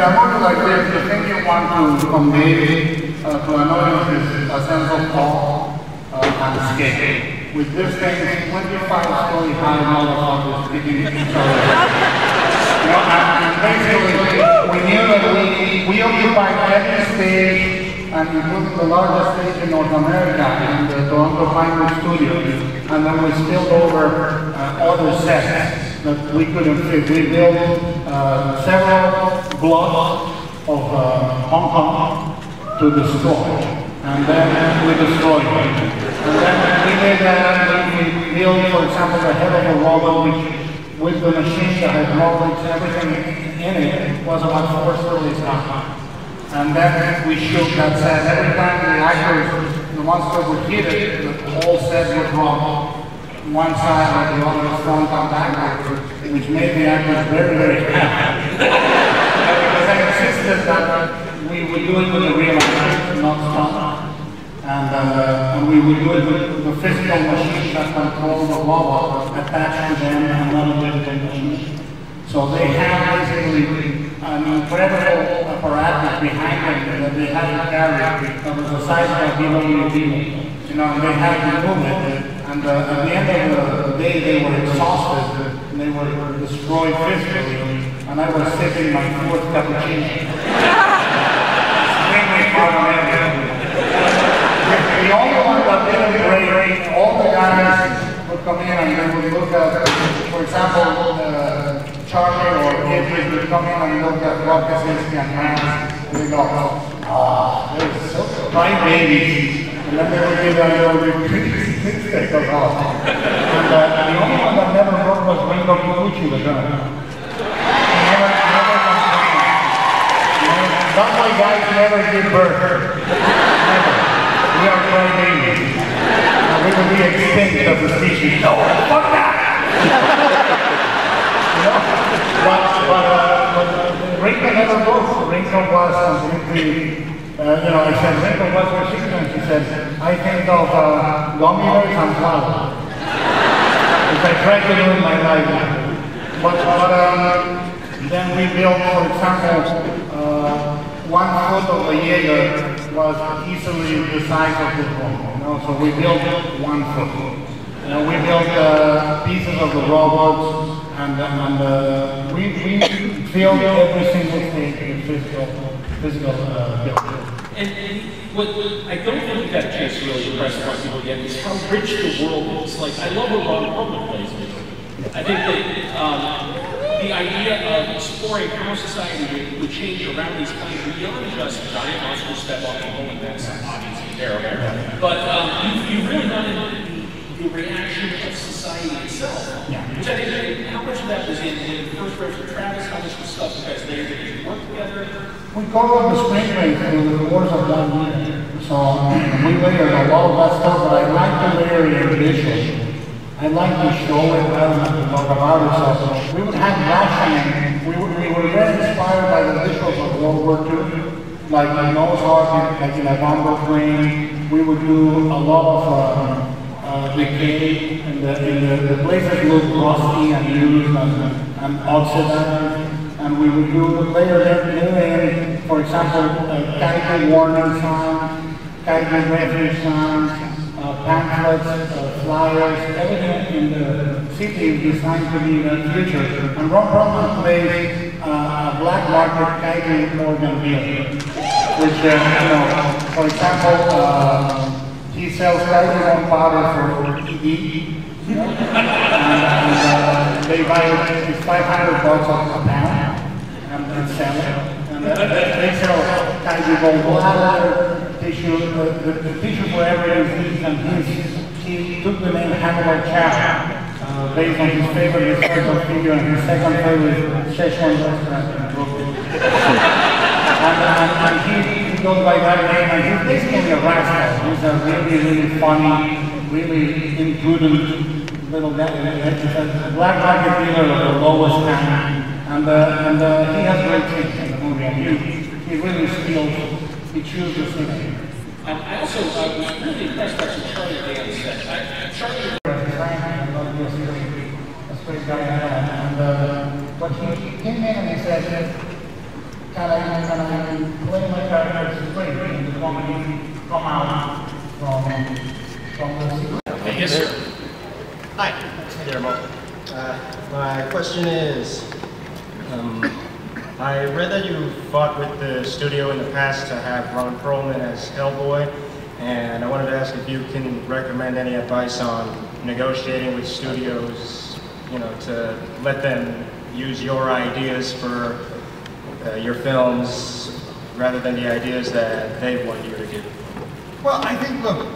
I put it like this, the thing you want to convey to an audience is a sense of awe and escape. With this thing, 25-story high motherfuckers speaking each other. You know, and basically, we knew that we occupied every stage, and including the largest stage in North America, in the Toronto Pinewood Studios, and then we spilled over other sets that we couldn't fit. We built several blocks of Hong Kong to destroy, and then we destroyed it. And then we did we built, for example, the head of a robot, which with the machine, the hydraulics, everything in it was about 4 stories high. And then we shook that set. Every time the actors, the monster would hit it, the whole set would drop. One side or the other front and backwards, which made the actors very, very happy. Because I insisted that we would do it with the real actors, not stunt. And we would do it with the physical machines that control the robot attached to them and not a digital machine. So they have basically an incredible apparatus behind them that they have to carry that was the size of a BWD. You know, and they had to move it. And at the end of the day, they were exhausted, and they were destroyed physically, and I was sipping my 4th cappuccino. Extremely problematic. The only one that didn't break, all the guys would come in and they would look at, for example, Charlie or Kidrick would come in and look at Rob Kaczynski and Hans, and they go, they're so bright babies. And then they would give that little stick of off. And the only one that never broke was Ringo Kikuchi, the gun. Never that's why guys never give birth. Never. We are crying babies. We will be extinct as a species. No, fuck that! But Ringo never broke. Ringo was completely. You know, I said, Ringo, what's your secret? She said, I think of gummy bears and flowers. Which I tried to do in my life. But then we built, for example, 1 foot of the Jaeger was easily the size of this one. You know, so we built 1 foot. You know, we built pieces of the robots, and we filled every single thing with physical building. And what I don't think that chance to really impress a lot of people yet is how rich the world is. Like, I love what Ron Public plays with. I think that the idea of exploring how society would change around these kinds beyond just giant monsters step off the wall, and that's obviously terrible. But you've really done it the reaction of society itself. Yeah. Which I think, how much of that was in the first version of Travis, how much of the stuff you guys layered that you worked together? We covered the screenplay through the course of 1 year. So we layered a lot of that stuff, but I like to layer it in visuals. I like to show it rather than to talk about it. So we would have rationing. We were very inspired by the visuals of World War II, like the nose art, like in a bomber plane. We would do a lot of decay, and the places look rusty and used and oxidized. And we would do layer in, for example, Kaiju warning signs, Kaiju refuge signs, pamphlets, flyers, everything in the city is designed to be the future. And Ron Perlman plays a black market Kaiju organ dealer, which, you know, for example, he sells Kaiju powder for ED. You know? and they buy it, it's $500 a pound and sell it. And they sell Kaiju gallbladder, tissue, the tissue for everything, and he took the name Hannibal Chow based on his favorite historical figure, and his second favorite is Szechuan restaurant in Brooklyn. and he goes by that name, and he's basically a rascal. He's a really, really funny, really imprudent little guy. He's a black market dealer of the lowest kind, and he has great taste in the movie. And he really steals. He chooses the thing. I also was really impressed by some Charlie Dan's set. Charlie a straight guy, but he came in and he said, can I play my character straight and the comedy come out from the sequence? Yes, sir. Hi, Guillermo. My question is, I read that you fought with the studio in the past to have Ron Perlman as Hellboy, and I wanted to ask if you can recommend any advice on negotiating with studios, you know, to let them use your ideas for your films rather than the ideas that they want you to give. Well, I think, look,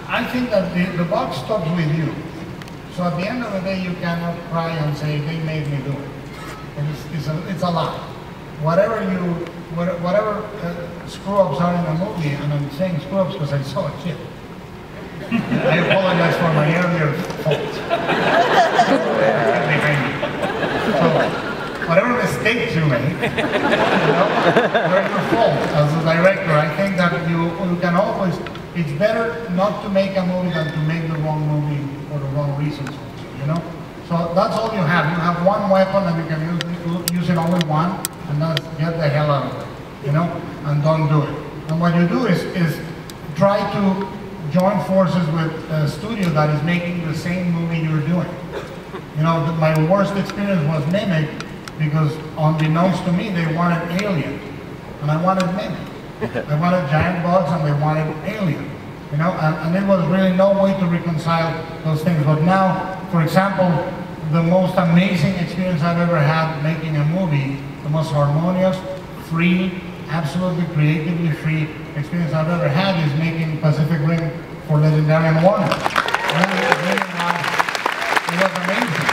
I think that the buck stops with you. So at the end of the day, you cannot cry and say, they made me do it. And it's a lie. Whatever screw-ups are in a movie, and I'm saying screw-ups because I saw a kid. I apologize for my earlier faults. So, whatever mistakes you make, they're your fault as a director. I think that you can always, it's better not to make a movie than to make the wrong movie for the wrong reasons, you know? So that's all you have. You have one weapon and you can use it only one, and that's get the hell out of it, you know? And don't do it. And what you do is try to join forces with a studio that is making the same movie you're doing. You know, my worst experience was Mimic, because unbeknownst to me, they wanted Alien, and I wanted Mimic. I wanted giant bugs, and they wanted Alien. You know, and there was really no way to reconcile those things. But now, for example, the most amazing experience I've ever had making a movie, the most harmonious, free, absolutely creatively free experience I've ever had is making Pacific Rim for Legendary and Warner. It was amazing.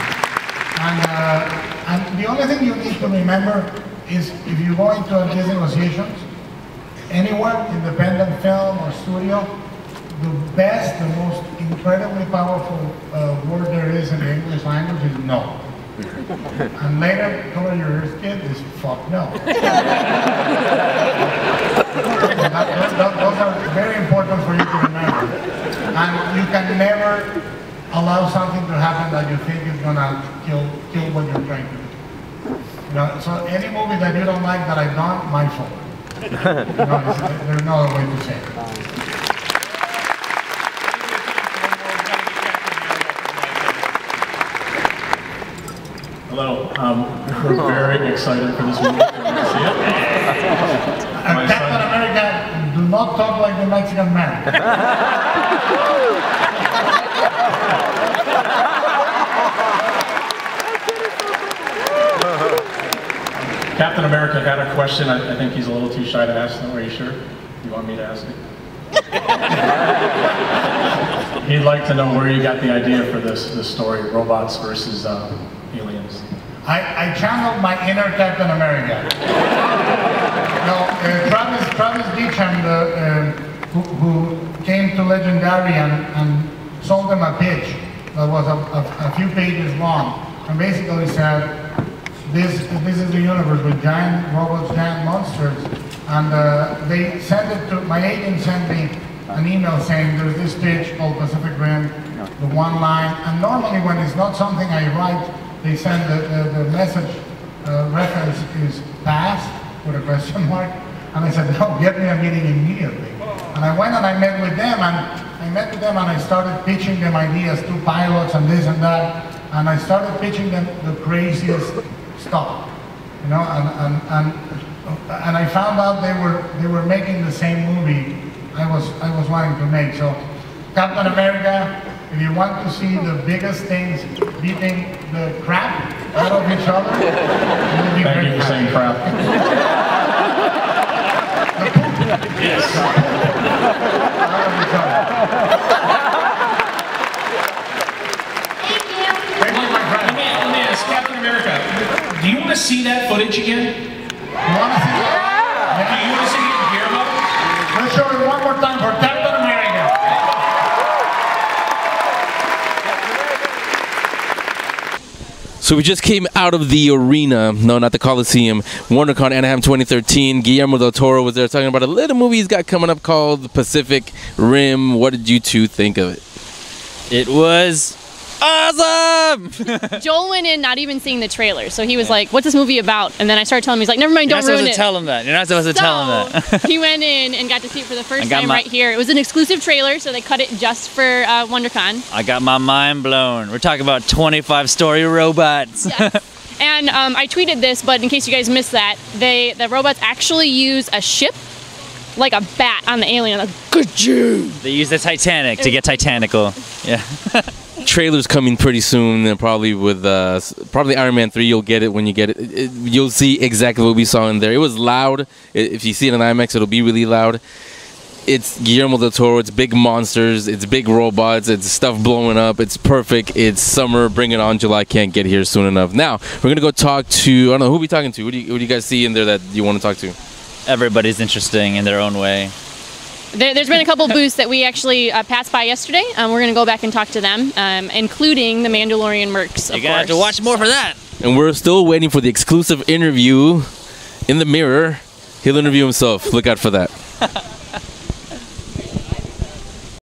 And the only thing you need to remember is if you go into these negotiations, anywhere, independent film or studio, the best, the most incredibly powerful word there is in the English language is no. And later, cover your ears, kid, is fuck no. Those are very important for you to remember. And you can never allow something to happen that you think is gonna kill what you're trying to do. You know, so any movie that you don't like that I've done, my fault. You know, there's no other way to say it. Hello, we're very excited for this movie. See it? Captain America, do not talk like the Mexican man. Captain America had a question. I think he's a little too shy to ask them. Are you sure? You want me to ask it? He'd like to know where you got the idea for this story, robots versus aliens. I channeled my inner Captain America. No, Travis Beacham, who came to Legendary and sold them a pitch that was a few pages long, and basically said, this is the universe with giant robots, giant monsters, and they sent it to, my agent sent me an email saying there's this pitch called Pacific Rim, the one line, and normally when it's not something I write, they send the message reference is pass with a question mark, and I said, no, get me a meeting immediately. And I went and I met with them, and I started pitching them ideas, 2 pilots and this and that, and I started pitching them the craziest stuff, you know, and I found out they were making the same movie I was wanting to make. So Captain America, if you want to see the biggest things beating the crap out of each other, thank you for saying crap. Yes. Out of each other. Let me ask, Captain America, do you want to see that footage again? You want to see that? Do you want to see it, Guillermo? Let's show it one more time for Captain America. So we just came out of the arena, no, not the Coliseum, WonderCon Anaheim 2013. Guillermo del Toro was there talking about a little movie he's got coming up called Pacific Rim. What did you two think of it? It was Awesome! Joel went in not even seeing the trailer, so he was like, "What's this movie about?" And then I started telling him, he's like, "Never mind, don't ruin it." You're not supposed to tell him that. You're not supposed to tell him that. He went in and got to see it for the first time right here. It was an exclusive trailer, so they cut it just for WonderCon. I got my mind blown. We're talking about 25-story robots. Yes. And I tweeted this, but in case you guys missed that, the robots actually use a ship, like a bat on the alien. Like, good job. They use the Titanic to get Titanical. Yeah. Trailer's coming pretty soon, and probably with probably Iron Man 3. You'll get it when you get it. You'll see exactly what we saw in there. It was loud. If you see it in IMAX, it'll be really loud. It's Guillermo del Toro. It's big monsters. It's big robots. It's stuff blowing up. It's perfect. It's summer. Bring it on. July can't get here soon enough. Now we're gonna go talk to. I don't know who we talking to. What do you guys see in there that you want to talk to? Everybody's interesting in their own way. There's been a couple booths that we actually passed by yesterday. We're going to go back and talk to them, including the Mandalorian mercs, You're going to have to watch more for that. And we're still waiting for the exclusive interview in the mirror. He'll interview himself. Look out for that.